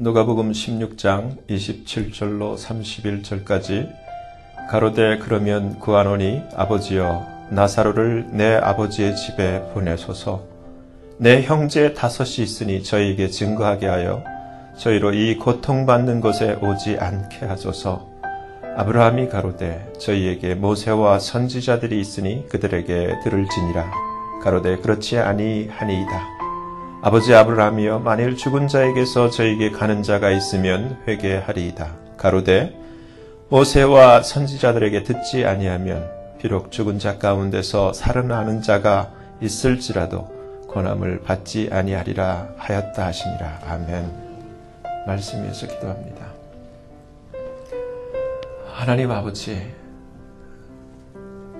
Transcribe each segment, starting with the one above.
누가복음 16장 27절로 31절까지 가로되 그러면 구하노니 아버지여 나사로를 내 아버지의 집에 보내소서. 내 형제 5이 있으니 저희에게 증거하게 하여 저희로 이 고통받는 곳에 오지 않게 하소서. 아브라함이 가로되 저희에게 모세와 선지자들이 있으니 그들에게 들을지니라. 가로되 그렇지 아니하니이다. 아버지 아브라함이여 만일 죽은 자에게서 저에게 가는 자가 있으면 회개하리이다. 가로되 모세와 선지자들에게 듣지 아니하면 비록 죽은 자 가운데서 살아나는 자가 있을지라도 권함을 받지 아니하리라 하였다 하시니라. 아멘. 말씀 위해서 기도합니다. 하나님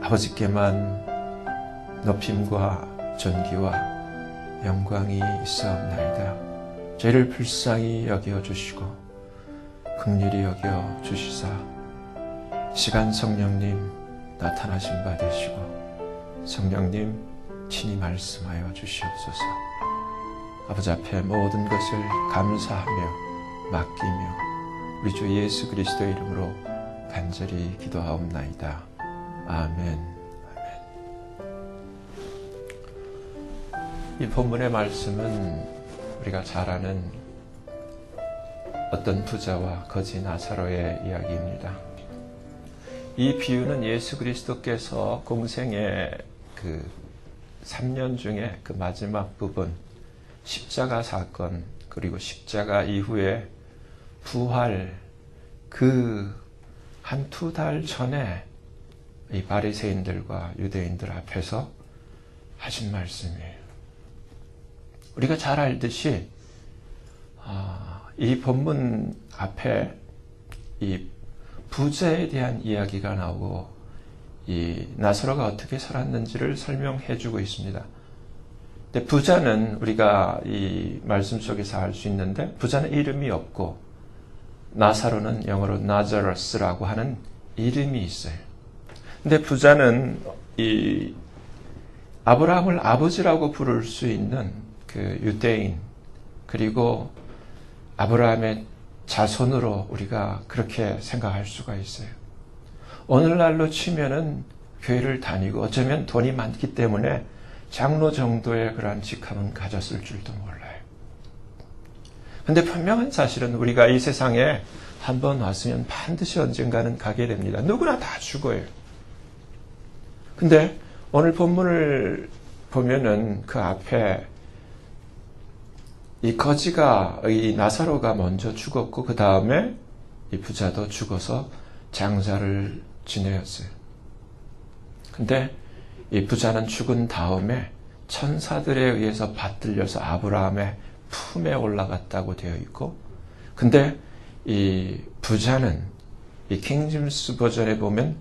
아버지께만 높임과 존귀와 영광이 있사옵나이다. 죄를 불쌍히 여겨주시고 긍휼히 여겨주시사 시간 성령님 나타나신 바 되시고 성령님 친히 말씀하여 주시옵소서. 아버지 앞에 모든 것을 감사하며 맡기며 우리 주 예수 그리스도의 이름으로 간절히 기도하옵나이다. 아멘. 이 본문의 말씀은 우리가 잘 아는 어떤 부자와 거지 나사로의 이야기입니다. 이 비유는 예수 그리스도께서 공생의 그 3년 중에 그 마지막 부분, 십자가 사건, 그리고 십자가 이후에 부활, 그 한 2달 전에 이 바리새인들과 유대인들 앞에서 하신 말씀이에요. 우리가 잘 알듯이 이 본문 앞에 이 부자에 대한 이야기가 나오고 이 나사로가 어떻게 살았는지를 설명해 주고 있습니다. 근데 부자는 우리가 이 말씀 속에서 알 수 있는데 부자는 이름이 없고 나사로는 영어로 나자러스라고 하는 이름이 있어요. 근데 부자는 이 아브라함을 아버지라고 부를 수 있는 그 유대인, 그리고 아브라함의 자손으로 우리가 그렇게 생각할 수가 있어요. 오늘날로 치면은 교회를 다니고 어쩌면 돈이 많기 때문에 장로 정도의 그러한 직함은 가졌을 줄도 몰라요. 근데 분명한 사실은 우리가 이 세상에 한번 왔으면 반드시 언젠가는 가게 됩니다. 누구나 다 죽어요. 근데 오늘 본문을 보면은 그 앞에 이 거지가, 이 나사로가 먼저 죽었고 그 다음에 이 부자도 죽어서 장사를 지내었어요. 근데 이 부자는 죽은 다음에 천사들에 의해서 받들려서 아브라함의 품에 올라갔다고 되어 있고, 근데 이 부자는 이 킹제임스 버전에 보면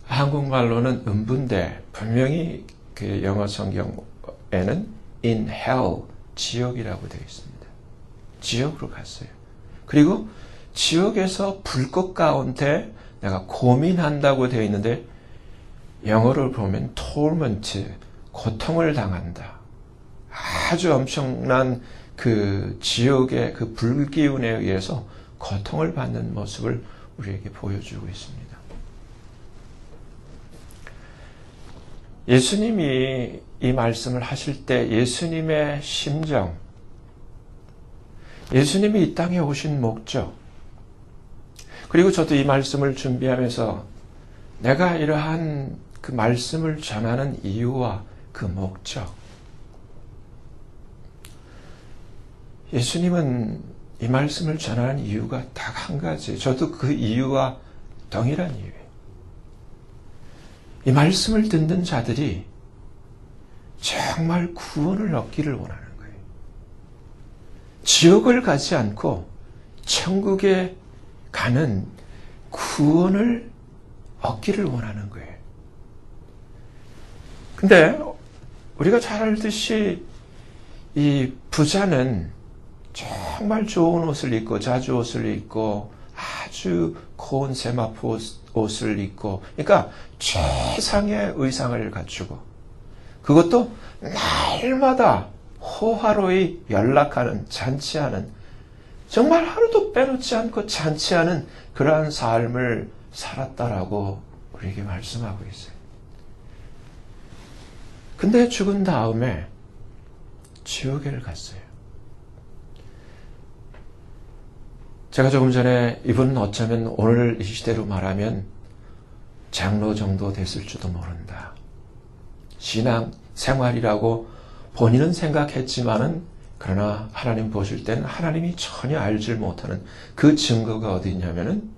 한국말로는 음부인데 분명히 그 영어 성경에는 in hell, 지옥이라고 되어 있습니다. 지옥으로 갔어요. 그리고 지옥에서 불꽃 가운데 내가 고민한다고 되어 있는데 영어를 보면 torment, 고통을 당한다. 아주 엄청난 그 지옥의 그 불기운에 의해서 고통을 받는 모습을 우리에게 보여주고 있습니다. 예수님이 이 말씀을 하실 때 예수님의 심정, 예수님이 이 땅에 오신 목적, 그리고 저도 이 말씀을 준비하면서 내가 이러한 그 말씀을 전하는 이유와 그 목적, 예수님은 이 말씀을 전하는 이유가 딱 한 가지, 저도 그 이유와 동일한 이유예요. 이 말씀을 듣는 자들이 정말 구원을 얻기를 원하는 거예요. 지옥을 가지 않고 천국에 가는 구원을 얻기를 원하는 거예요. 근데 우리가 잘 알듯이 이 부자는 정말 좋은 옷을 입고 자주 옷을 입고 아주 고운 세마포 옷을 입고, 그러니까 최상의 의상을 갖추고, 그것도 날마다 호화로이 연락하는, 잔치하는 정말 하루도 빼놓지 않고 잔치하는 그러한 삶을 살았다라고 우리에게 말씀하고 있어요. 근데 죽은 다음에 지옥에를 갔어요. 제가 조금 전에 이분은 어쩌면 오늘 이 시대로 말하면 장로 정도 됐을지도 모른다. 신앙 생활이라고 본인은 생각했지만은 그러나 하나님 보실 때는 하나님이 전혀 알질 못하는 그 증거가 어디 있냐면은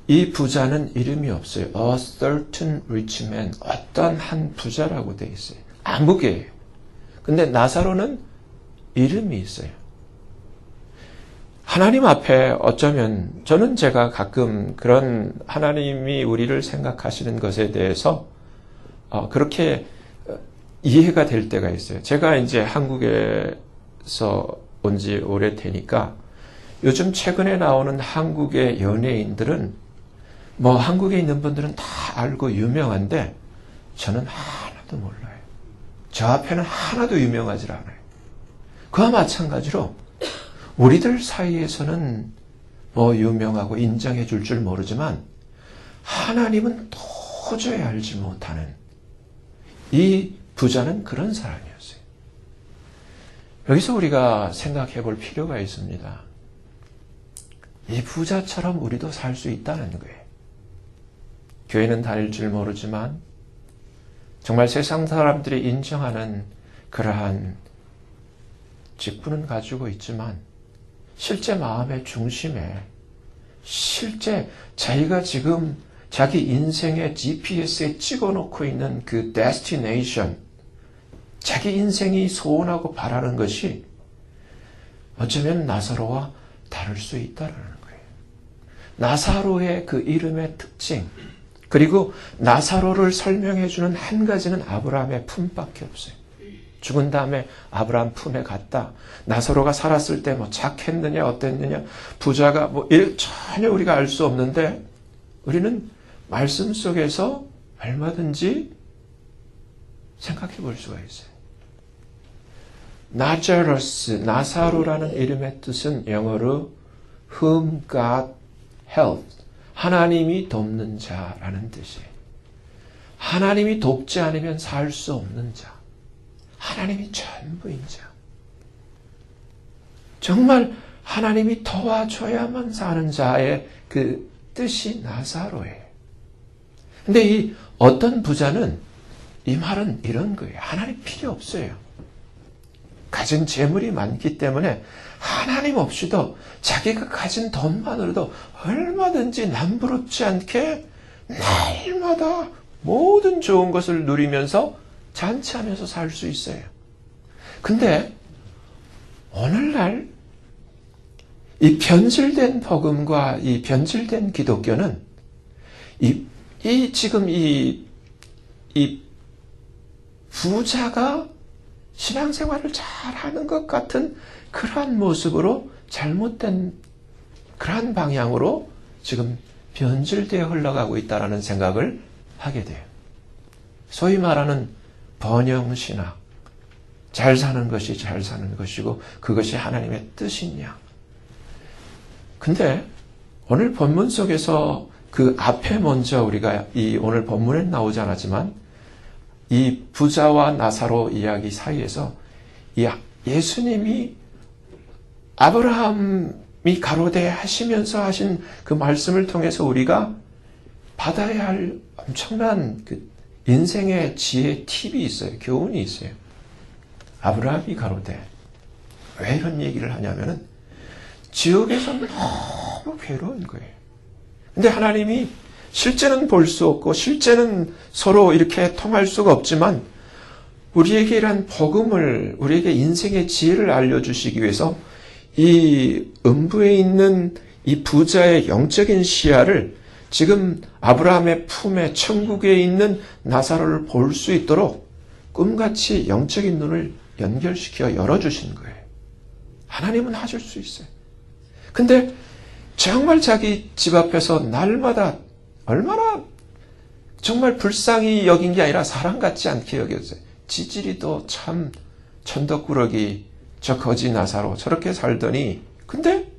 이 부자는 이름이 없어요. A certain rich man. 어떤 한 부자라고 되어 있어요. 아무개예요. 근데 나사로는 이름이 있어요. 하나님 앞에 어쩌면 저는 제가 가끔 그런 하나님이 우리를 생각하시는 것에 대해서 그렇게 이해가 될 때가 있어요. 제가 이제 한국에서 온 지 오래되니까 요즘 최근에 나오는 한국의 연예인들은 뭐 한국에 있는 분들은 다 알고 유명한데 저는 하나도 몰라요. 저 앞에는 하나도 유명하지 않아요. 그와 마찬가지로 우리들 사이에서는 뭐 유명하고 인정해 줄 줄 모르지만 하나님은 도저히 알지 못하는 이 부자는 그런 사람이었어요. 여기서 우리가 생각해 볼 필요가 있습니다. 이 부자처럼 우리도 살 수 있다는 거예요. 교회는 다닐 줄 모르지만 정말 세상 사람들이 인정하는 그러한 직분은 가지고 있지만 실제 마음의 중심에 실제 자기가 지금 자기 인생의 GPS에 찍어놓고 있는 그 데스티네이션, 자기 인생이 소원하고 바라는 것이 어쩌면 나사로와 다를 수 있다는 거예요. 나사로의 그 이름의 특징, 그리고 나사로를 설명해주는 한 가지는 아브라함의 품밖에 없어요. 죽은 다음에 아브라함 품에 갔다. 나사로가 살았을 때 뭐 착했느냐 어땠느냐 부자가 뭐 전혀 우리가 알 수 없는데 우리는 말씀 속에서 얼마든지 생각해 볼 수가 있어요. 나자로스, 나사로라는 이름의 뜻은 영어로 whom God helped, 하나님이 돕는 자라는 뜻이에요. 하나님이 돕지 않으면 살 수 없는 자. 하나님이 전부인 자. 정말 하나님이 도와줘야만 사는 자의 그 뜻이 나사로예요. 근데 이 어떤 부자는 이 말은 이런 거예요. 하나님 필요 없어요. 가진 재물이 많기 때문에 하나님 없이도 자기가 가진 돈만으로도 얼마든지 남부럽지 않게 날마다 모든 좋은 것을 누리면서 잔치하면서 살 수 있어요. 근데 오늘날 이 변질된 복음과 이 변질된 기독교는 지금 이 부자가 신앙생활을 잘하는 것 같은 그러한 모습으로 잘못된 그러한 방향으로 지금 변질되어 흘러가고 있다는 생각을 하게 돼요. 소위 말하는 번영신학, 잘 사는 것이 잘 사는 것이고 그것이 하나님의 뜻이냐. 근데 오늘 본문 속에서 그 앞에 먼저 우리가 이 오늘 본문에 나오지 않았지만 이 부자와 나사로 이야기 사이에서 예수님이 아브라함이 가로되 하시면서 하신 그 말씀을 통해서 우리가 받아야 할 엄청난 그 인생의 지혜 팁이 있어요. 교훈이 있어요. 아브라함이 가로되 왜 이런 얘기를 하냐면은 지옥에서 너무 괴로운 거예요. 근데 하나님이 실제는 볼 수 없고 실제는 서로 이렇게 통할 수가 없지만 우리에게 이런 복음을 우리에게 인생의 지혜를 알려주시기 위해서 이 음부에 있는 이 부자의 영적인 시야를 지금 아브라함의 품에 천국에 있는 나사로를 볼 수 있도록 꿈같이 영적인 눈을 연결시켜 열어주신 거예요. 하나님은 하실 수 있어요. 근데 정말 자기 집 앞에서 날마다 얼마나 정말 불쌍히 여긴 게 아니라 사람 같지 않게 여겼어요. 지지리도 참 천덕꾸러기 저 거지 나사로 저렇게 살더니 근데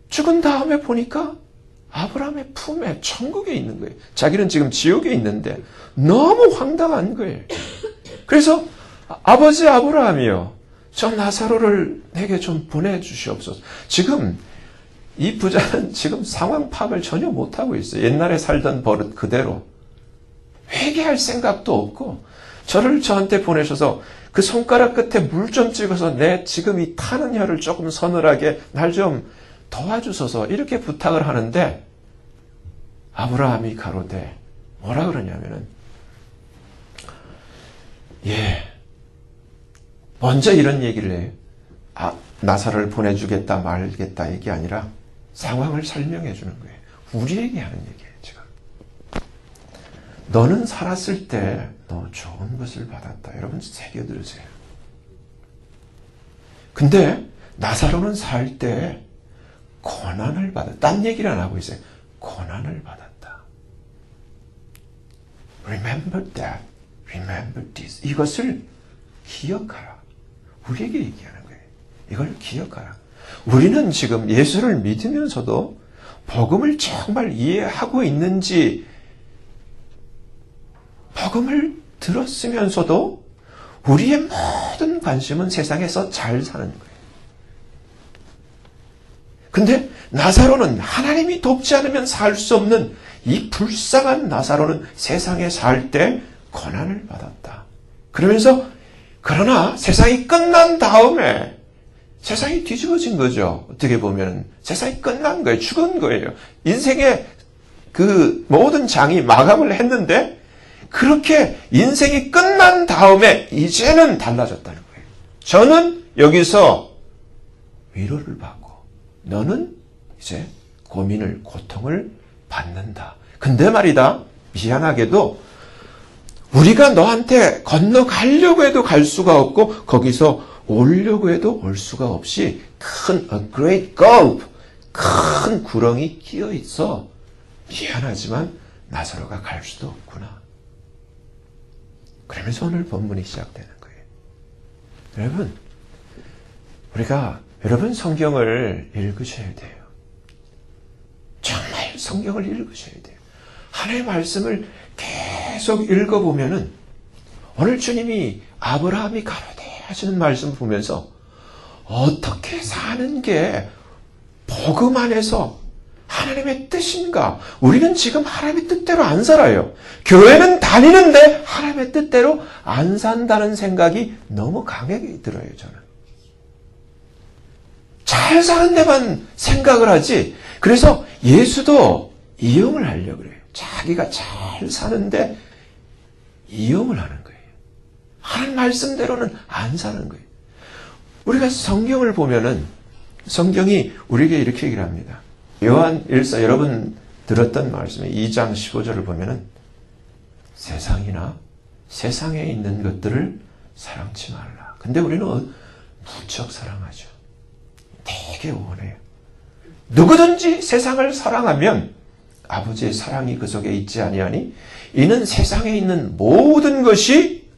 죽은 다음에 보니까 아브라함의 품에 천국에 있는 거예요. 자기는 지금 지옥에 있는데 너무 황당한 거예요. 그래서 아버지 아브라함이요, 저 나사로를 내게 좀 보내주시옵소서. 지금 이 부자는 지금 상황 파악을 전혀 못하고 있어요. 옛날에 살던 버릇 그대로. 회개할 생각도 없고 저를 저한테 보내셔서 그 손가락 끝에 물 좀 찍어서 내 지금 이 타는 혀를 조금 서늘하게 날 좀 도와주소서 이렇게 부탁을 하는데 아브라함이 가로되 뭐라 그러냐면은 먼저 이런 얘기를 해요. 나사로를 보내주겠다 말겠다 얘기 아니라 상황을 설명해 주는 거예요. 우리에게 하는 얘기예요. 지금 너는 살았을 때 너 좋은 것을 받았다. 여러분 새겨 들으세요. 근데 나사로는 살 때 고난을 받았다. 딴 얘기를 안 하고 있어요. 고난을 받았다. Remember that. Remember this. 이것을 기억하라. 우리에게 얘기하는 거예요. 이걸 기억하라. 우리는 지금 예수를 믿으면서도 복음을 정말 이해하고 있는지, 복음을 들었으면서도 우리의 모든 관심은 세상에서 잘 사는 거예요. 근데 나사로는 하나님이 돕지 않으면 살 수 없는 이 불쌍한 나사로는 세상에 살 때 고난을 받았다. 그러면서 그러나 세상이 끝난 다음에 세상이 뒤집어진 거죠. 어떻게 보면 세상이 끝난 거예요. 죽은 거예요. 인생의 그 모든 장이 마감을 했는데 그렇게 인생이 끝난 다음에 이제는 달라졌다는 거예요. 저는 여기서 위로를 받고 너는 이제 고민을, 고통을 받는다. 근데 말이다, 미안하게도 우리가 너한테 건너가려고 해도 갈 수가 없고 거기서 오려고 해도 올 수가 없이 큰 a great gulf, 큰 구렁이 끼어 있어. 미안하지만 나사로가 갈 수도 없구나. 그러면서 오늘 본문이 시작되는 거예요. 여러분, 여러분 성경을 읽으셔야 돼요. 정말 성경을 읽으셔야 돼요. 하나님의 말씀을 계속 읽어보면은 오늘 주님이 아브라함이 가로되 하시는 말씀을 보면서 어떻게 사는 게 복음 안에서 하나님의 뜻인가? 우리는 지금 하나님의 뜻대로 안 살아요. 교회는 다니는데 하나님의 뜻대로 안 산다는 생각이 너무 강하게 들어요, 저는. 잘 사는 데만 생각을 하지. 그래서 예수도 이용을 하려고 그래요. 자기가 잘 사는데 이용을 하는 거예요. 하나님 말씀대로는 안 사는 거예요. 우리가 성경을 보면은 성경이 우리에게 이렇게 얘기를 합니다. 요한 1서 여러분 들었던 말씀에 2장 15절을 보면은 세상이나 세상에 있는 것들을 사랑치 말라. 근데 우리는 무척 사랑하죠. 되게 원해요. 누구든지 세상을 사랑하면 아버지의 사랑이 그 속에 있지 아니하니 이는 세상에 있는 모든 것이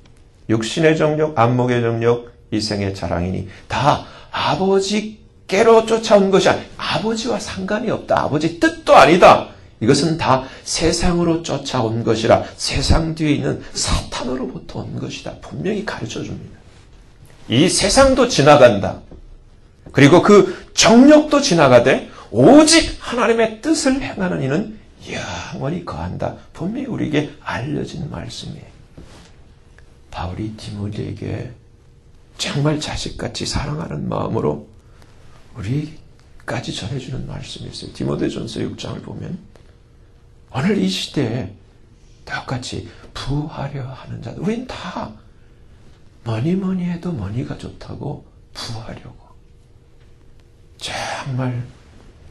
육신의 정욕, 안목의 정욕, 이생의 자랑이니 다 아버지께로 쫓아온 것이 아니라 아버지와 상관이 없다. 아버지 뜻도 아니다. 이것은 다 세상으로 쫓아온 것이라 세상 뒤에 있는 사탄으로부터 온 것이다. 분명히 가르쳐 줍니다. 이 세상도 지나간다. 그리고 그 정욕도 지나가되 오직 하나님의 뜻을 행하는 이는 영원히 거한다. 분명히 우리에게 알려진 말씀이에요. 바울이 디모데에게 정말 자식같이 사랑하는 마음으로 우리까지 전해주는 말씀이 있어요. 디모데전서 6장을 보면 오늘 이 시대에 똑같이 부하려 하는 자들, 우린 다 뭐니 해도 뭐니가 좋다고 부하려고. 정말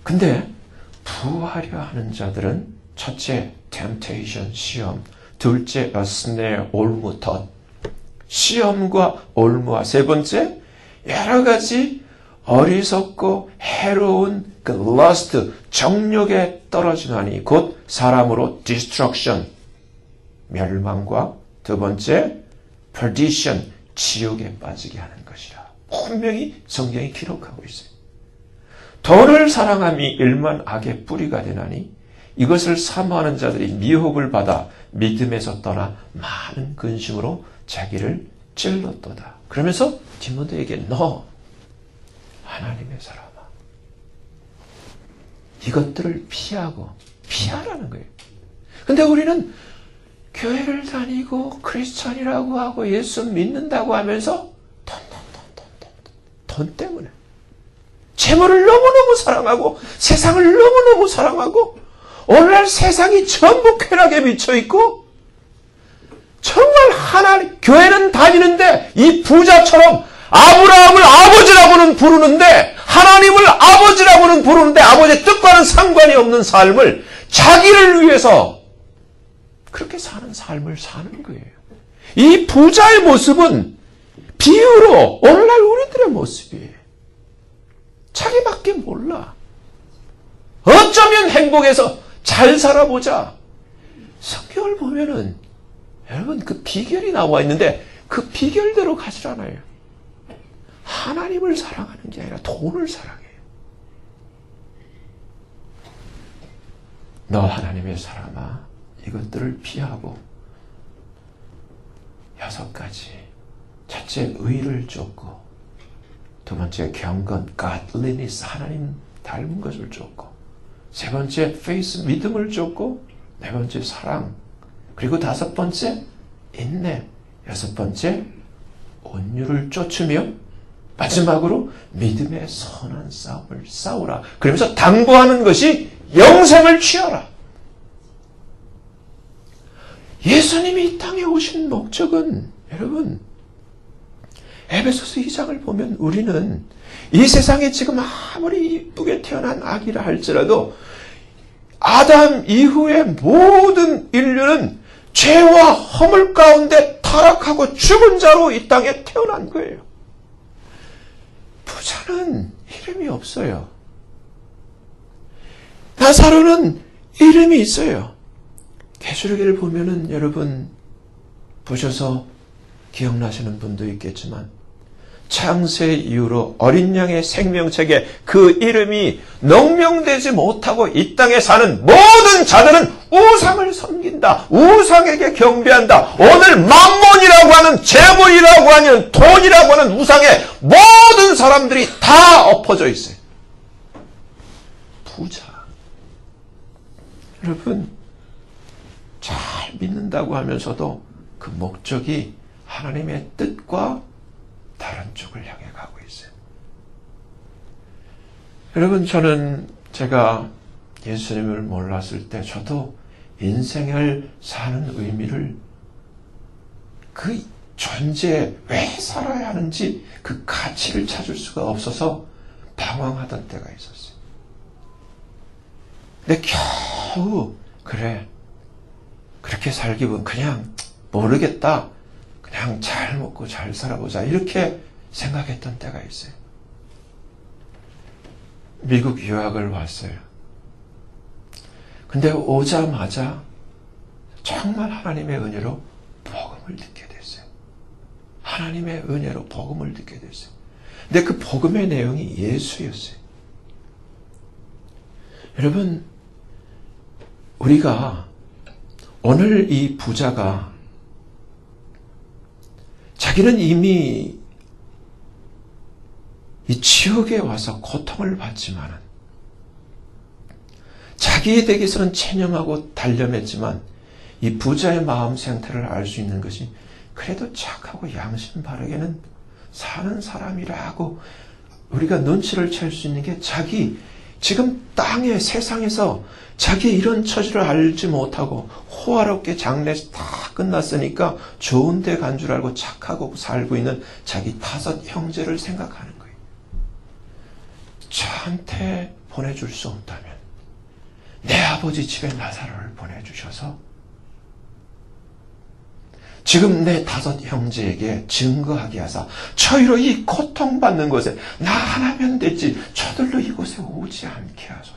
근데 부하려 하는 자들은 첫째 temptation, 시험, 둘째 a snare, 올무덧, 시험과 올무와 세 번째 여러 가지 어리석고 해로운 그 lust, 정욕에 떨어지나니 곧 사람으로 destruction, 멸망과 두 번째 perdition, 지옥에 빠지게 하는 것이라 분명히 성경이 기록하고 있어요. 돈을 사랑함이 일만 악의 뿌리가 되나니 이것을 사모하는 자들이 미혹을 받아 믿음에서 떠나 많은 근심으로 자기를 찔렀도다. 그러면서 디모데에게 너 하나님의 사람아, 이것들을 피하라는 거예요. 근데 우리는 교회를 다니고 크리스천이라고 하고 예수 믿는다고 하면서 돈 때문에 재물을 너무너무 사랑하고 세상을 너무너무 사랑하고 오늘날 세상이 전부 쾌락에 미쳐있고 정말 하나님 교회는 다니는데 이 부자처럼 아브라함을 아버지라고는 부르는데 하나님을 아버지라고는 부르는데 아버지의 뜻과는 상관이 없는 삶을 자기를 위해서 그렇게 사는 삶을 사는 거예요. 이 부자의 모습은 비유로 오늘날 우리들의 모습이에요. 자기밖에 몰라. 어쩌면 행복해서 잘 살아보자. 성경을 보면은 여러분 그 비결이 나와 있는데 그 비결대로 가지 않아요. 하나님을 사랑하는 게 아니라 돈을 사랑해요. 너 하나님의 사람아, 이것들을 피하고 6가지. 첫째, 의를 쫓고, 두 번째, 경건, godliness, 하나님 닮은 것을 쫓고, 세 번째, faith, 믿음을 쫓고, 네 번째, 사랑, 그리고 5번째, 인내, 6번째, 온유를 쫓으며 마지막으로 믿음의 선한 싸움을 싸우라. 그러면서 당부하는 것이 영생을 취하라. 예수님이 이 땅에 오신 목적은 여러분 에베소서 2장을 보면 우리는 이 세상에 지금 아무리 이쁘게 태어난 아기라 할지라도 아담 이후의 모든 인류는 죄와 허물 가운데 타락하고 죽은 자로 이 땅에 태어난 거예요. 부자는 이름이 없어요. 나사로는 이름이 있어요. 계시록을 보면은 여러분 보셔서 기억나시는 분도 있겠지만 창세 이후로 어린 양의 생명책에 그 이름이 명명되지 못하고 이 땅에 사는 모든 자들은 우상을 섬긴다. 우상에게 경배한다. 오늘 만몬이라고 하는 재물이라고 하는 돈이라고 하는 우상에 모든 사람들이 다 엎어져 있어요. 부자. 여러분 잘 믿는다고 하면서도 그 목적이 하나님의 뜻과 다른 쪽을 향해 가고 있어요. 여러분 저는 제가 예수님을 몰랐을 때 저도 인생을 사는 의미를 그 존재에 왜 살아야 하는지 그 가치를 찾을 수가 없어서 방황하던 때가 있었어요. 근데 겨우 그래 그렇게 살기는 그냥 모르겠다. 그냥 잘 먹고 잘 살아보자. 이렇게 생각했던 때가 있어요. 미국 유학을 왔어요. 근데 오자마자 정말 하나님의 은혜로 복음을 듣게 됐어요. 하나님의 은혜로 복음을 듣게 됐어요. 근데 그 복음의 내용이 예수였어요. 여러분, 우리가 오늘 이 부자가 자기는 이미 이 지옥에 와서 고통을 받지만은 자기에 대해서는 체념하고 단념했지만 이 부자의 마음 상태를 알 수 있는 것이 그래도 착하고 양심 바르게는 사는 사람이라고 우리가 눈치를 챌 수 있는 게 자기 지금 땅의 세상에서 자기 이런 처지를 알지 못하고 호화롭게 장래 다 끝났으니까 좋은 데 간 줄 알고 착하고 살고 있는 자기 5 형제를 생각하는 거예요. 저한테 보내줄 수 없다면 내 아버지 집에 나사로를 보내주셔서 지금 내 5 형제에게 증거하게 하사 저희로 이 고통받는 곳에 나 하나면 됐지 저들로 이곳에 오지 않게 하소서.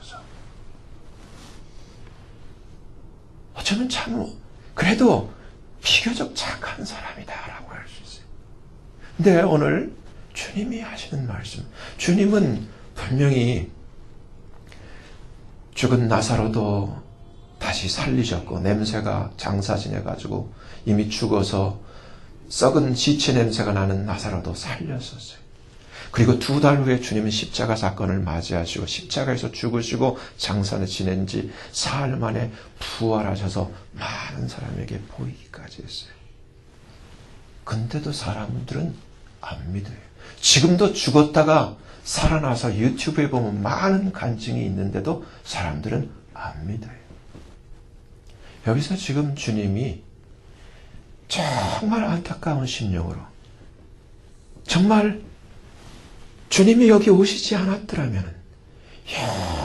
어쩌면 참 그래도 비교적 착한 사람이다라고 할 수 있어요. 근데 오늘 주님이 하시는 말씀, 주님은 분명히 죽은 나사로도 다시 살리셨고 냄새가 장사지내가지고 이미 죽어서 썩은 지체 냄새가 나는 나사로도 살렸었어요. 그리고 2달 후에 주님은 십자가 사건을 맞이하시고 십자가에서 죽으시고 장사를 지낸 지 사흘 만에 부활하셔서 많은 사람에게 보이기까지 했어요. 근데도 사람들은 안 믿어요. 지금도 죽었다가 살아나서 유튜브에 보면 많은 간증이 있는데도 사람들은 안 믿어요. 여기서 지금 주님이 정말 안타까운 심령으로, 정말 주님이 여기 오시지 않았더라면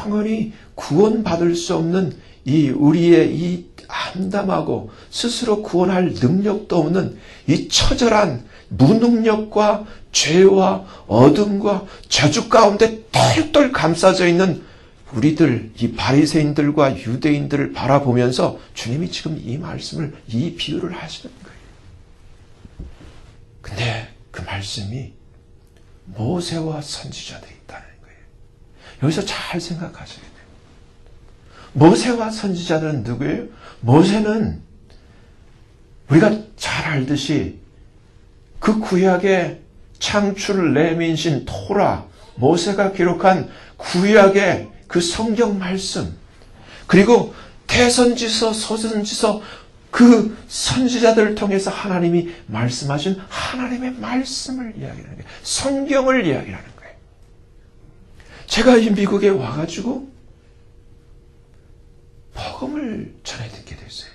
영원히 구원받을 수 없는 우리의 이 암담하고 스스로 구원할 능력도 없는 이 처절한 무능력과 죄와 어둠과 저주 가운데 똘똘 감싸져 있는 우리들, 이 바리새인들과 유대인들을 바라보면서 주님이 지금 이 말씀을, 이 비유를 하시는 거예요. 근데 그 말씀이 모세와 선지자들이 있다는 거예요. 여기서 잘 생각하셔야 돼요. 모세와 선지자들은 누구예요? 모세는 우리가 잘 알듯이 그 구약의 창출 레민신 토라, 모세가 기록한 구약의 그 성경 말씀, 그리고 대선지서, 서선지서, 그 선지자들을 통해서 하나님이 말씀하신 하나님의 말씀을 이야기하는 거예요. 성경을 이야기하는 거예요. 제가 이 미국에 와가지고 복음을 전해 듣게 됐어요.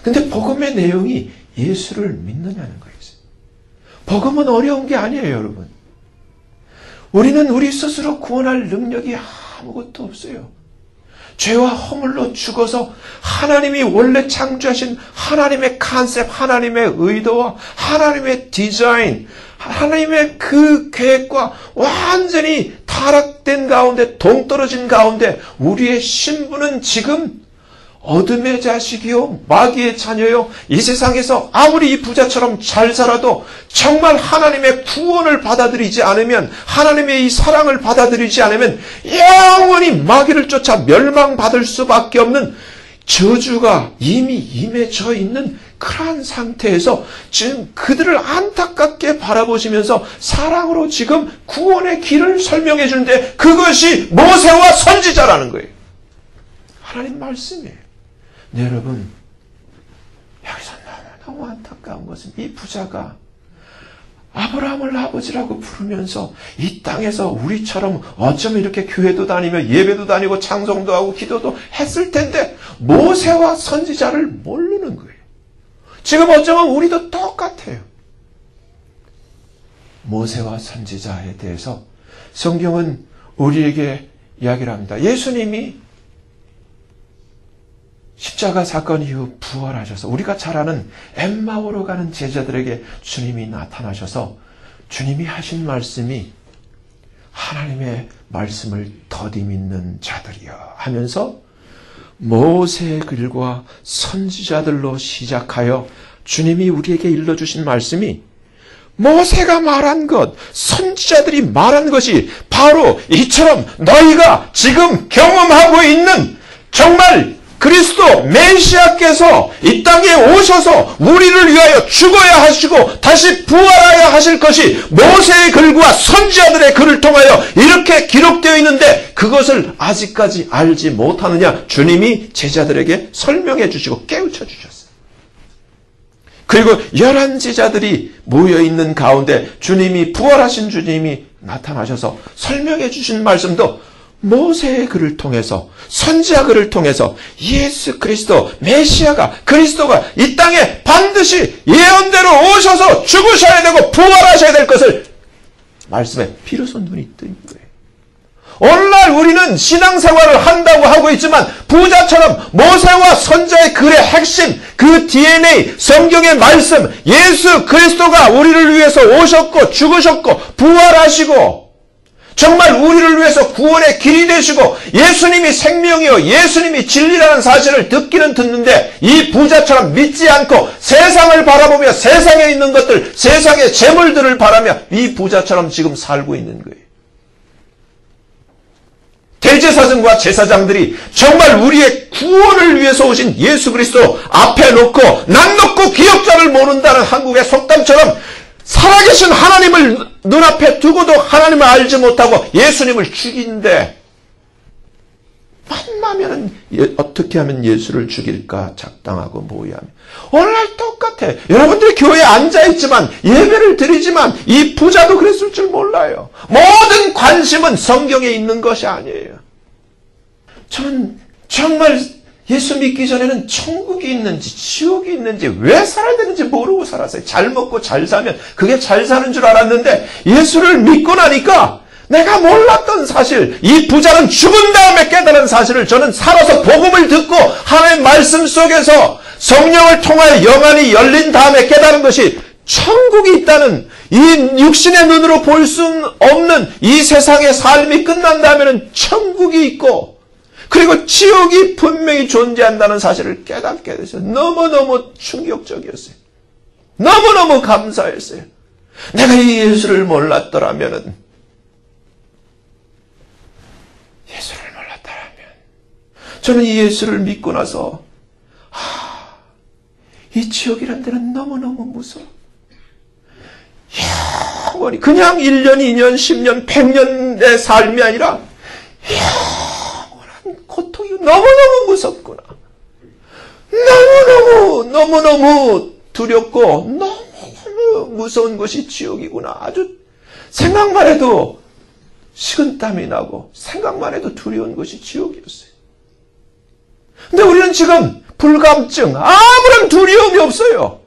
근데 복음의 내용이 예수를 믿느냐는 거예요. 복음은 어려운 게 아니에요, 여러분. 우리는 우리 스스로 구원할 능력이 아무것도 없어요. 죄와 허물로 죽어서 하나님이 원래 창조하신 하나님의 컨셉, 하나님의 의도와 하나님의 디자인, 하나님의 그 계획과 완전히 타락된 가운데, 동떨어진 가운데 우리의 신분은 지금 어둠의 자식이요, 마귀의 자녀요, 이 세상에서 아무리 이 부자처럼 잘 살아도 정말 하나님의 구원을 받아들이지 않으면, 하나님의 이 사랑을 받아들이지 않으면 영원히 마귀를 쫓아 멸망받을 수밖에 없는 저주가 이미 임해져 있는 그러한 상태에서 지금 그들을 안타깝게 바라보시면서 사랑으로 지금 구원의 길을 설명해 주는데 그것이 모세와 선지자라는 거예요. 하나님 말씀이에요. 네, 여러분, 여기서 너무 안타까운 것은 이 부자가 아브라함을 아버지라고 부르면서 이 땅에서 우리처럼 어쩌면 이렇게 교회도 다니며 예배도 다니고 찬송도 하고 기도도 했을 텐데 모세와 선지자를 모르는 거예요. 지금 어쩌면 우리도 똑같아요. 모세와 선지자에 대해서 성경은 우리에게 이야기를 합니다. 예수님이 십자가 사건 이후 부활하셔서 우리가 잘 아는 엠마오로 가는 제자들에게 주님이 나타나셔서 주님이 하신 말씀이 하나님의 말씀을 더디 믿는 자들이여 하면서 모세의 글과 선지자들로 시작하여 주님이 우리에게 일러주신 말씀이 모세가 말한 것, 선지자들이 말한 것이 바로 이처럼 너희가 지금 경험하고 있는 정말 그리스도 메시아께서 이 땅에 오셔서 우리를 위하여 죽어야 하시고 다시 부활하여 하실 것이 모세의 글과 선지자들의 글을 통하여 이렇게 기록되어 있는데 그것을 아직까지 알지 못하느냐 주님이 제자들에게 설명해 주시고 깨우쳐 주셨어요. 그리고 11제자들이 모여있는 가운데 주님이 부활하신 주님이 나타나셔서 설명해 주신 말씀도 모세의 글을 통해서 선지자 글을 통해서 예수 그리스도 메시아가 그리스도가 이 땅에 반드시 예언대로 오셔서 죽으셔야 되고 부활하셔야 될 것을 말씀에 비로소 눈이 뜬 거예요. 오늘날 우리는 신앙생활을 한다고 하고 있지만 부자처럼 모세와 선지자의 글의 핵심, 그 DNA, 성경의 말씀, 예수 그리스도가 우리를 위해서 오셨고 죽으셨고 부활하시고 정말 우리를 위해서 구원의 길이 되시고 예수님이 생명이요 예수님이 진리라는 사실을 듣기는 듣는데 이 부자처럼 믿지 않고 세상을 바라보며 세상에 있는 것들, 세상의 재물들을 바라며 이 부자처럼 지금 살고 있는 거예요. 대제사장과 제사장들이 정말 우리의 구원을 위해서 오신 예수 그리스도 앞에 놓고 난 놓고 기억자를 모른다는 한국의 속담처럼 살아계신 하나님을 눈앞에 두고도 하나님을 알지 못하고 예수님을 죽이는데 만나면은 어떻게 하면 예수를 죽일까 작당하고 모의하며 오늘날 똑같아. 여러분들이 교회에 앉아있지만 예배를 드리지만 이 부자도 그랬을 줄 몰라요. 모든 관심은 성경에 있는 것이 아니에요. 저는 정말 예수 믿기 전에는 천국이 있는지 지옥이 있는지 왜 살아야 되는지 모르고 살았어요. 잘 먹고 잘 살면 그게 잘 사는 줄 알았는데 예수를 믿고 나니까 내가 몰랐던 사실, 이 부자는 죽은 다음에 깨달은 사실을 저는 살아서 복음을 듣고 하나님의 말씀 속에서 성령을 통하여 영안이 열린 다음에 깨달은 것이 천국이 있다는, 이 육신의 눈으로 볼 수 없는 이 세상의 삶이 끝난 다음에는 천국이 있고 그리고 지옥이 분명히 존재한다는 사실을 깨닫게 됐어요. 너무너무 충격적이었어요. 너무너무 감사했어요. 내가 이 예수를 몰랐더라면은, 저는 이 예수를 믿고 나서 이 지옥이란 데는 너무너무 무서워. 영원히 그냥 1년, 2년, 10년, 100년의 삶이 아니라 영원한 고통이 너무너무 무섭구나. 너무너무 두렵고 너무너무 무서운 것이 지옥이구나. 아주 생각만 해도 식은땀이 나고 생각만 해도 두려운 것이 지옥이었어요. 근데 우리는 지금 불감증, 아무런 두려움이 없어요.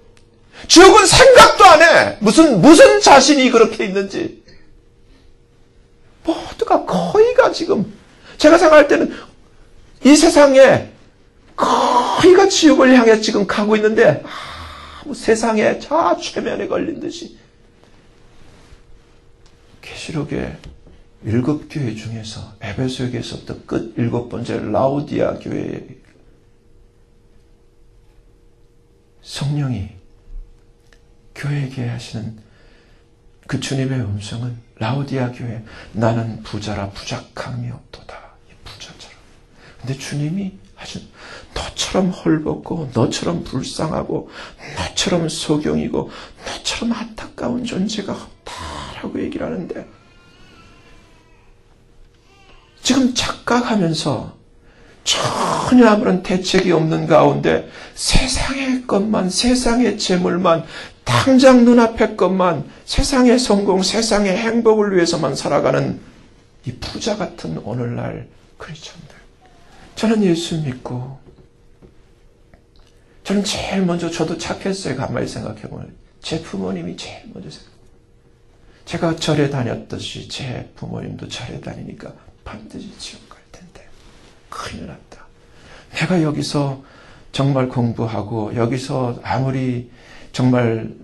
지옥은 생각도 안 해. 무슨 자신이 그렇게 있는지. 모두가 거의가 지금, 제가 생각할 때는 이 세상에 거의가 지옥을 향해 지금 가고 있는데, 세상에 최면에 걸린 듯이. 계시록의 7교회 중에서 에베소에게서부터 끝 7번째 라오디아 교회에 성령이 교회에게 하시는 그 주님의 음성은 라오디아 교회, 나는 부자라 부족함이 없도다. 이 부자처럼. 근데 주님이 하신, 너처럼 헐벗고 너처럼 불쌍하고 너처럼 소경이고 너처럼 안타까운 존재가 없다라고 얘기를 하는데, 지금 착각하면서 전혀 아무런 대책이 없는 가운데 세상의 것만, 세상의 재물만, 당장 눈앞의 것만, 세상의 성공, 세상의 행복을 위해서만 살아가는 이 부자 같은 오늘날 크리스천들. 저는 예수 믿고, 저는 제일 먼저, 저도 착했어요. 가만히 생각해보면. 제 부모님이 제일 먼저 생각해요. 제가 절에 다녔듯이 제 부모님도 절에 다니니까 반드시 지옥 갈 텐데 큰일 났다. 내가 여기서 정말 공부하고 여기서 아무리 정말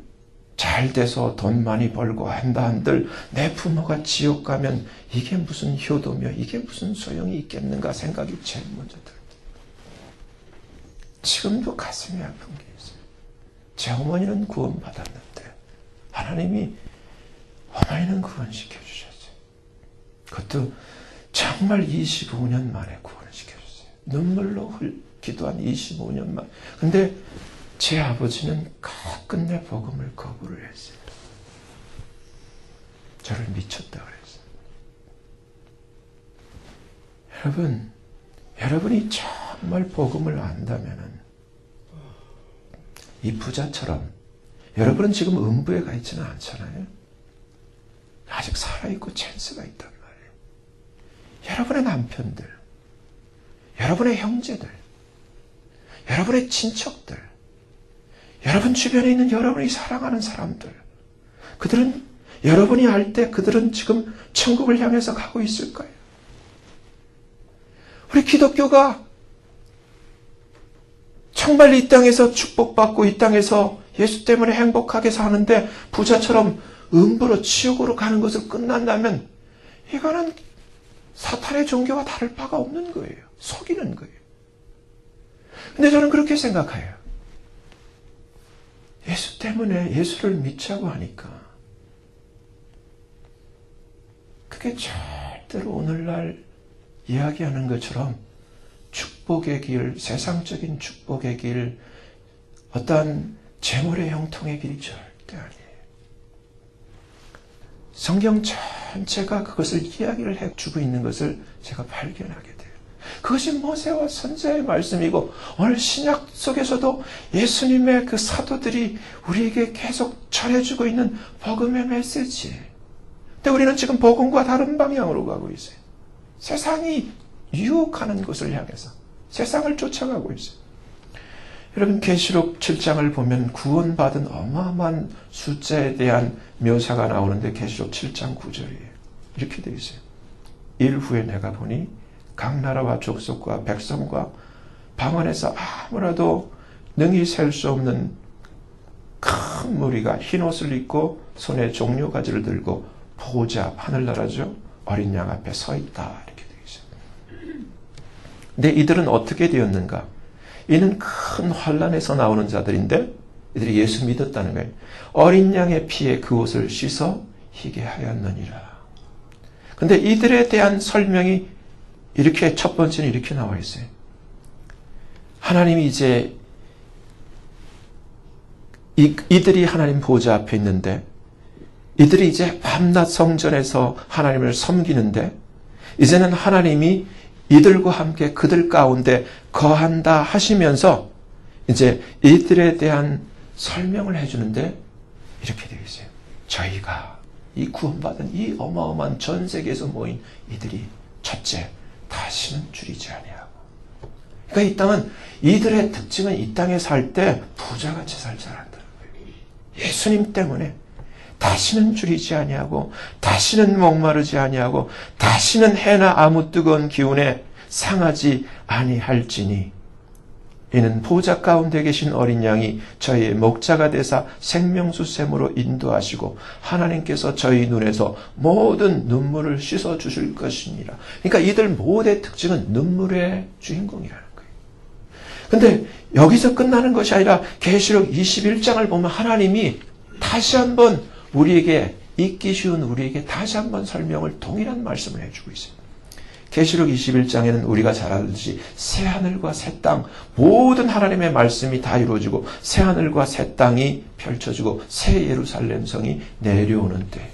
잘 돼서 돈 많이 벌고 한다 한들 내 부모가 지옥 가면 이게 무슨 효도며 이게 무슨 소용이 있겠는가 생각이 제일 먼저 들어요. 지금도 가슴이 아픈 게 있어요. 제 어머니는 구원받았는데 하나님이 어머니는 구원시켜 주셨어요. 그것도 정말 25년 만에 구원을 시켜줬어요. 눈물로 기도한 25년 만. 근데 제 아버지는 끝내 복음을 거부를 했어요. 저를 미쳤다 그랬어요. 여러분이 정말 복음을 안다면은 이 부자처럼 여러분은 지금 음부에 가 있지는 않잖아요. 아직 살아있고 찬스가 있단 말이에요. 여러분의 남편들, 여러분의 형제들, 여러분의 친척들, 여러분 주변에 있는 여러분이 사랑하는 사람들, 그들은 여러분이 알 때 그들은 지금 천국을 향해서 가고 있을 거예요. 우리 기독교가 정말 이 땅에서 축복받고 이 땅에서 예수 때문에 행복하게 사는데 부자처럼 음부로 지옥으로 가는 것을 끝난다면 이거는 사탄의 종교와 다를 바가 없는 거예요. 속이는 거예요. 근데 저는 그렇게 생각해요. 예수 때문에 예수를 믿자고 하니까 그게 절대로 오늘날 이야기하는 것처럼 축복의 길, 세상적인 축복의 길, 어떠한 재물의 형통의 길이 절대 아니에요. 성경 전체가 그것을 이야기를 해주고 있는 것을 제가 발견하게 돼요. 그것이 모세와 선지자의 말씀이고 오늘 신약 속에서도 예수님의 그 사도들이 우리에게 계속 전해주고 있는 복음의 메시지예요. 근데 우리는 지금 복음과 다른 방향으로 가고 있어요. 세상이 유혹하는 것을 향해서 세상을 쫓아가고 있어요. 여러분 계시록 7장을 보면 구원받은 어마어마한 숫자에 대한 묘사가 나오는데 계시록 7장 9절이에요. 이렇게 되어 있어요. 일 후에 내가 보니 각 나라와 족속과 백성과 방언에서 아무라도 능히 셀 수 없는 큰 무리가 흰 옷을 입고 손에 종려 가지를 들고 보호자 하늘나라죠. 어린 양 앞에 서 있다. 이렇게 되어 있어요. 근데 이들은 어떻게 되었는가? 이는 큰 환란에서 나오는 자들인데 이들이 예수 믿었다는 거예요. 어린 양의 피에 그 옷을 씻어 희게 하였느니라. 근데 이들에 대한 설명이 이렇게 첫 번째는 이렇게 나와 있어요. 하나님이 이제 이들이 하나님 보좌 앞에 있는데 이들이 이제 밤낮 성전에서 하나님을 섬기는데 이제는 하나님이 이들과 함께 그들 가운데 거한다 하시면서 이제 이들에 대한 설명을 해주는데 이렇게 되어 있어요. 저희가 이 구원받은 이 어마어마한 전 세계에서 모인 이들이 첫째 다시는 줄이지 아니하고. 그러니까 이 땅은 이들의 특징은 이 땅에 살 때 부자같이 살지 않았다는 거예요. 예수님 때문에 다시는 줄이지 아니하고 다시는 목마르지 아니하고 다시는 해나 아무 뜨거운 기운에 상하지 아니할지니 이는 보좌 가운데 계신 어린 양이 저희의 목자가 되사 생명수 샘으로 인도하시고 하나님께서 저희 눈에서 모든 눈물을 씻어 주실 것이니라. 그러니까 이들 모두의 특징은 눈물의 주인공이라는 거예요. 근데 여기서 끝나는 것이 아니라 계시록 21장을 보면 하나님이 다시 한번 우리에게 읽기 쉬운 우리에게 다시 한번 설명을 동일한 말씀을 해주고 있습니다. 계시록 21장에는 우리가 잘 알듯이 새하늘과 새 땅 모든 하나님의 말씀이 다 이루어지고 새하늘과 새 땅이 펼쳐지고 새 예루살렘 성이 내려오는 때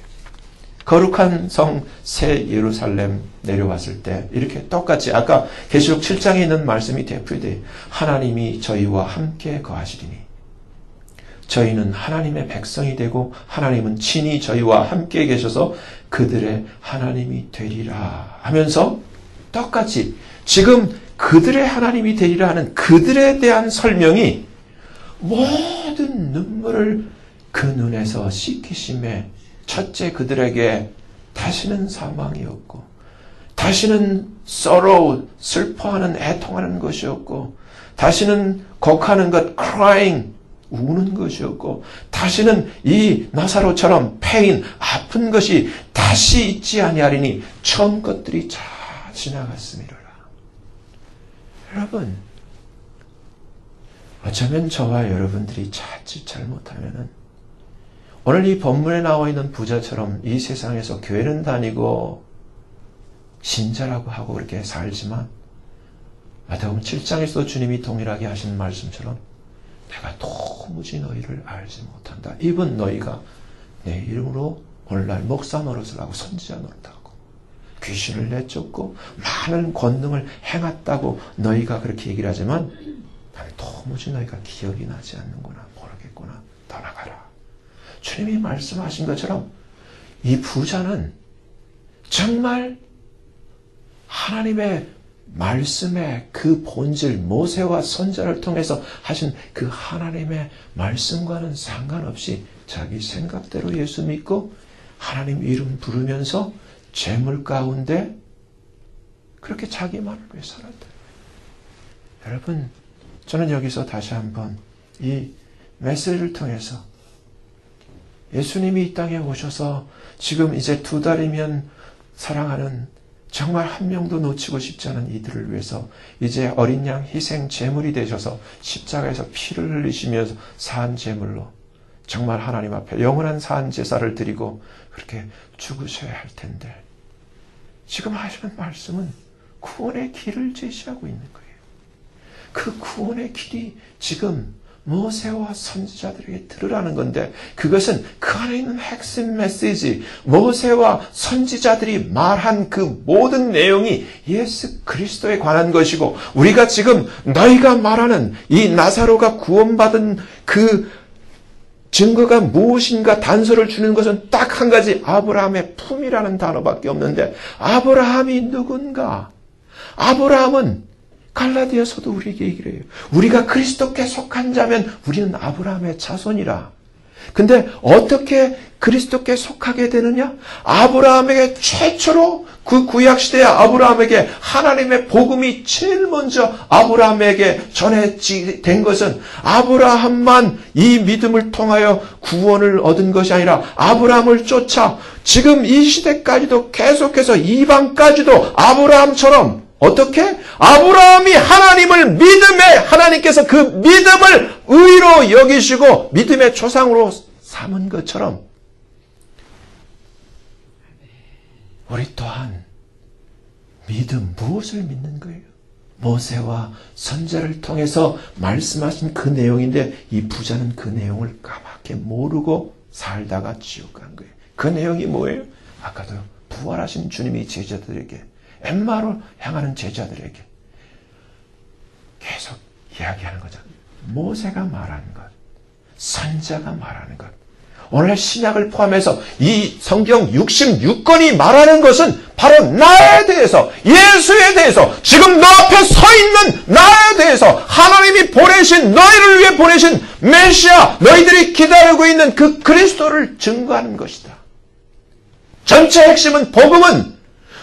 거룩한 성 새 예루살렘 내려왔을 때 이렇게 똑같이 아까 계시록 7장에 있는 말씀이 대표돼요. 하나님이 저희와 함께 거하시리니 저희는 하나님의 백성이 되고 하나님은 친히 저희와 함께 계셔서 그들의 하나님이 되리라 하면서 똑같이 지금 그들의 하나님이 되리라 하는 그들에 대한 설명이 모든 눈물을 그 눈에서 씻기심에 첫째 그들에게 다시는 사망이 없고 다시는 슬퍼하는 애통하는 것이 없고 다시는 곡하는 것 crying 우는 것이 없고 다시는 이 나사로처럼 pain 아픈 것이 다시 있지 아니하리니 처음 것들이 다 지나갔음이로라. 여러분 어쩌면 저와 여러분들이 자칫 잘못하면은 오늘 이 본문에 나와 있는 부자처럼 이 세상에서 교회는 다니고 신자라고 하고 그렇게 살지만 마태복음 7장에서도 주님이 동일하게 하신 말씀처럼 내가 도무지 너희를 알지 못한다. 이번 너희가 내 이름으로 오늘날 목사 노릇을 하고 선지자 노릇하고 귀신을 내쫓고 많은 권능을 행했다고 너희가 그렇게 얘기를 하지만 나는 도무지 너희가 기억이 나지 않는구나 모르겠구나 떠나가라. 주님이 말씀하신 것처럼 이 부자는 정말 하나님의 말씀의 그 본질 모세와 선지자를 통해서 하신 그 하나님의 말씀과는 상관없이 자기 생각대로 예수 믿고 하나님 이름 부르면서 재물 가운데 그렇게 자기만을 위해 살았다. 여러분 저는 여기서 다시 한번 이 메시지를 통해서 예수님이 이 땅에 오셔서 지금 이제 2달이면 사랑하는 정말 한 명도 놓치고 싶지 않은 이들을 위해서 이제 어린 양 희생 제물이 되셔서 십자가에서 피를 흘리시면서 산 제물로 정말 하나님 앞에 영원한 산 제사를 드리고 그렇게 죽으셔야 할 텐데 지금 하시는 말씀은 구원의 길을 제시하고 있는 거예요. 그 구원의 길이 지금 모세와 선지자들에게 들으라는 건데, 그것은 그 안에 있는 핵심 메시지, 모세와 선지자들이 말한 그 모든 내용이 예수 그리스도에 관한 것이고, 우리가 지금 너희가 말하는 이 나사로가 구원받은 그 증거가 무엇인가 단서를 주는 것은 딱 한 가지, 아브라함의 품이라는 단어밖에 없는데, 아브라함이 누군가? 아브라함은 갈라디아서도 우리에게 얘기를 해요. 우리가 그리스도께 속한 자면 우리는 아브라함의 자손이라. 근데 어떻게 그리스도께 속하게 되느냐? 아브라함에게 최초로, 그 구약시대의 아브라함에게 하나님의 복음이 제일 먼저 아브라함에게 전해진 것은, 아브라함만 이 믿음을 통하여 구원을 얻은 것이 아니라 아브라함을 쫓아 지금 이 시대까지도 계속해서 이방까지도 아브라함처럼, 어떻게? 아브라함이 하나님을 믿음에, 하나님께서 그 믿음을 의로 여기시고 믿음의 조상으로 삼은 것처럼, 우리 또한 믿음, 무엇을 믿는 거예요? 모세와 선지자를 통해서 말씀하신 그 내용인데, 이 부자는 그 내용을 까맣게 모르고 살다가 지옥 간 거예요. 그 내용이 뭐예요? 아까도 부활하신 주님이 제자들에게, 엠마오로 향하는 제자들에게 계속 이야기하는 거죠. 모세가 말하는 것, 선지자가 말하는 것, 오늘 신약을 포함해서 이 성경 66권이 말하는 것은 바로 나에 대해서, 예수에 대해서, 지금 너 앞에 서 있는 나에 대해서, 하나님이 보내신, 너희를 위해 보내신 메시아, 너희들이 기다리고 있는 그 그리스도를 증거하는 것이다. 전체 핵심은, 복음은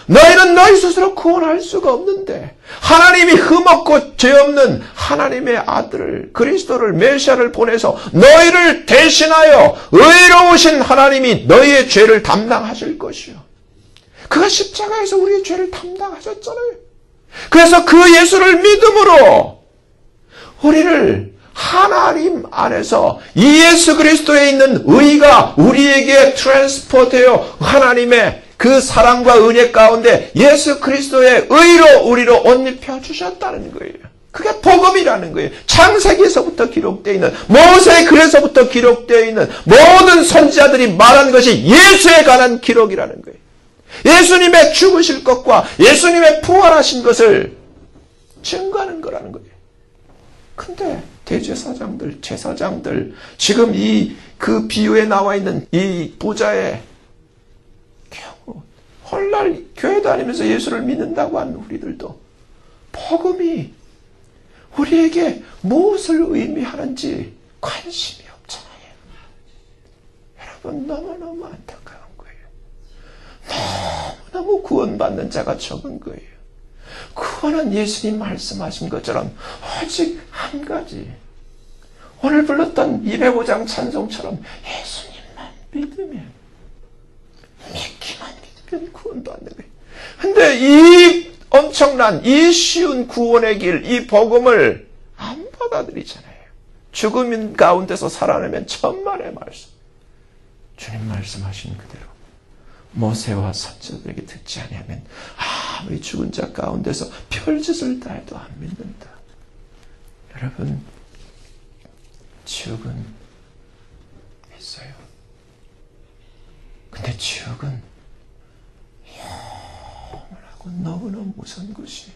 너희는 너희 스스로 구원할 수가 없는데, 하나님이 흠없고 죄 없는 하나님의 아들을, 그리스도를, 메시아를 보내서 너희를 대신하여 의로우신 하나님이 너희의 죄를 담당하실 것이요. 그가 십자가에서 우리의 죄를 담당하셨잖아요. 그래서 그 예수를 믿음으로 우리를 하나님 안에서 이 예수 그리스도에 있는 의가 우리에게 트랜스포트되어 하나님의 그 사랑과 은혜 가운데 예수 그리스도의 의로 우리로 옷 입혀 주셨다는 거예요. 그게 복음이라는 거예요. 창세기에서부터 기록되어 있는, 모세의 글에서부터 기록되어 있는 모든 선지자들이 말한 것이 예수에 관한 기록이라는 거예요. 예수님의 죽으실 것과 예수님의 부활하신 것을 증거하는 거라는 거예요. 근데 대제사장들, 제사장들, 지금 그 비유에 나와 있는 이 부자의 경우, 헐날 교회 다니면서 예수를 믿는다고 하는 우리들도 복음이 우리에게 무엇을 의미하는지 관심이 없잖아요. 여러분, 너무너무 안타까운 거예요. 너무너무 구원받는 자가 적은 거예요. 구원은 예수님 말씀하신 것처럼 오직 한 가지. 오늘 불렀던 205장 찬송처럼 예수님만 믿으면, 믿기만 믿으면 구원받는 거예요. 근데 이 엄청난, 이 쉬운 구원의 길, 이 복음을 안 받아들이잖아요. 죽음 가운데서 살아내면 천만의 말씀. 주님 말씀하신 그대로 모세와 선지자들에게 듣지 아니하면 아무리 죽은 자 가운데서 별짓을 다해도 안 믿는다. 여러분, 지옥은 있어요. 근데 지옥은 영원하고 너무너무 무서운 것이에요.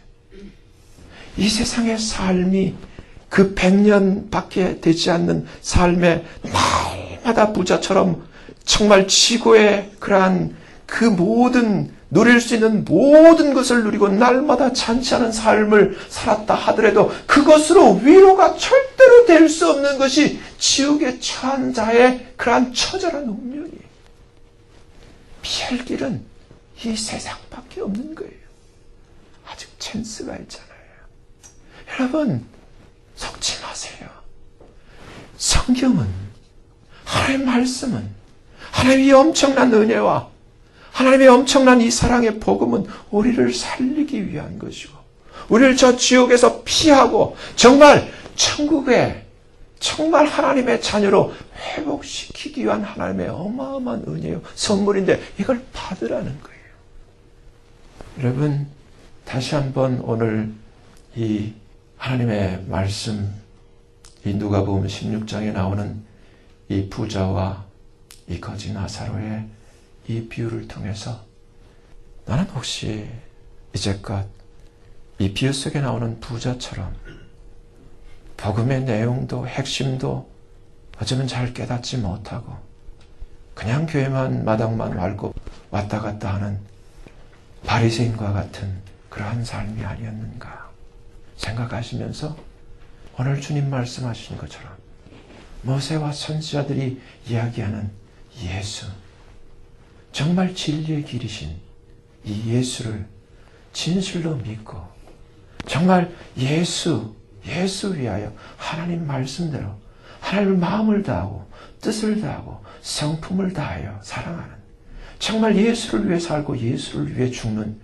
이 세상의 삶이 그 100년밖에 되지 않는 삶의 날마다 부자처럼 정말 지구의 그러한 그 모든, 누릴 수 있는 모든 것을 누리고 날마다 잔치하는 삶을 살았다 하더라도 그것으로 위로가 절대로 될 수 없는 것이 지옥에 처한 자의 그러한 처절한 운명이에요. 피할 길은 이 세상밖에 없는 거예요. 아직 찬스가 있잖아요. 여러분, 속지 마세요. 성경은, 하나님의 말씀은, 하나님의 엄청난 은혜와 하나님의 엄청난 이 사랑의 복음은 우리를 살리기 위한 것이고, 우리를 저 지옥에서 피하고 정말 천국에 정말 하나님의 자녀로 회복시키기 위한 하나님의 어마어마한 은혜요, 선물인데 이걸 받으라는 거예요. 여러분, 다시 한번 오늘 이 하나님의 말씀, 이 누가복음 16장에 나오는 이 부자와 이 거지 나사로의 이 비유를 통해서 나는 혹시 이제껏 이 비유 속에 나오는 부자처럼 복음의 내용도 핵심도 어쩌면 잘 깨닫지 못하고 그냥 교회만 마당만 밟고 왔다 갔다 하는 바리새인과 같은 그러한 삶이 아니었는가 생각하시면서 오늘 주님 말씀하신 것처럼 모세와 선지자들이 이야기하는 예수, 정말 진리의 길이신 이 예수를 진실로 믿고 정말 예수 위하여 하나님 말씀대로 하나님의 마음을 다하고 뜻을 다하고 성품을 다하여 사랑하는, 정말 예수를 위해 살고 예수를 위해 죽는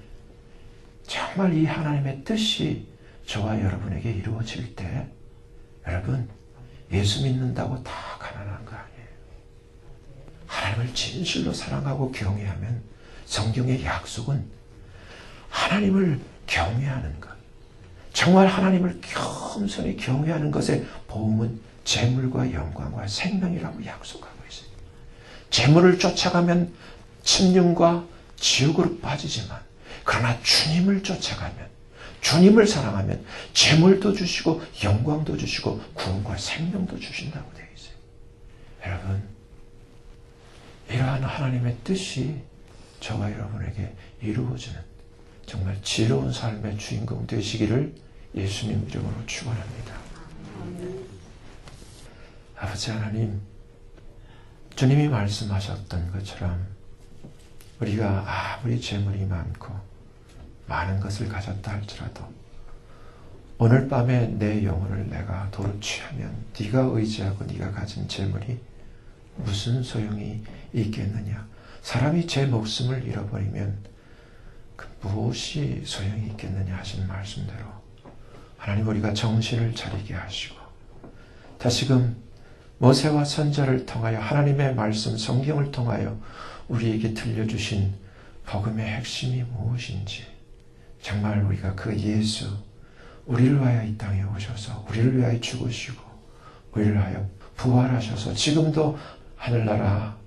정말 이 하나님의 뜻이 저와 여러분에게 이루어질 때 여러분 예수 믿는다고 다 가난한 거 아니에요. 하나님을 진실로 사랑하고 경외하면 성경의 약속은 하나님을 경외하는 것, 정말 하나님을 겸손히 경외하는 것의 보험은 재물과 영광과 생명이라고 약속하고 있어요. 재물을 쫓아가면 침륜과 지옥으로 빠지지만 그러나 주님을 쫓아가면, 주님을 사랑하면 재물도 주시고 영광도 주시고 구원과 생명도 주신다고 되어 있어요. 여러분, 이러한 하나님의 뜻이 저와 여러분에게 이루어지는 정말 지혜로운 삶의 주인공 되시기를 예수님 이름으로 축원합니다. 아버지 하나님, 주님이 말씀하셨던 것처럼 우리가 아무리 재물이 많고 많은 것을 가졌다 할지라도 오늘 밤에 내 영혼을 내가 도로 취하면 네가 의지하고 네가 가진 재물이 무슨 소용이 있겠느냐. 사람이 제 목숨을 잃어버리면 그 무엇이 소용이 있겠느냐 하신 말씀대로 하나님 우리가 정신을 차리게 하시고 다시금 모세와 선지자를 통하여 하나님의 말씀 성경을 통하여 우리에게 들려주신 복음의 핵심이 무엇인지 정말 우리가 그 예수, 우리를 위하여 이 땅에 오셔서 우리를 위하여 죽으시고 우리를 위하여 부활하셔서 지금도 하늘나라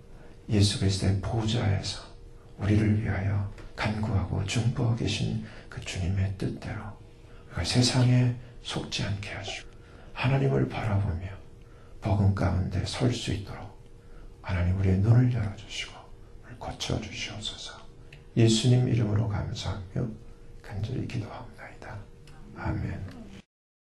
예수 그리스도의 보좌에서 우리를 위하여 간구하고 중보하고 계신 그 주님의 뜻대로 우리가 세상에 속지 않게 하시고 하나님을 바라보며 복음 가운데 설 수 있도록 하나님 우리의 눈을 열어주시고 우리를 고쳐주시옵소서. 예수님 이름으로 감사하며 간절히 기도합니다.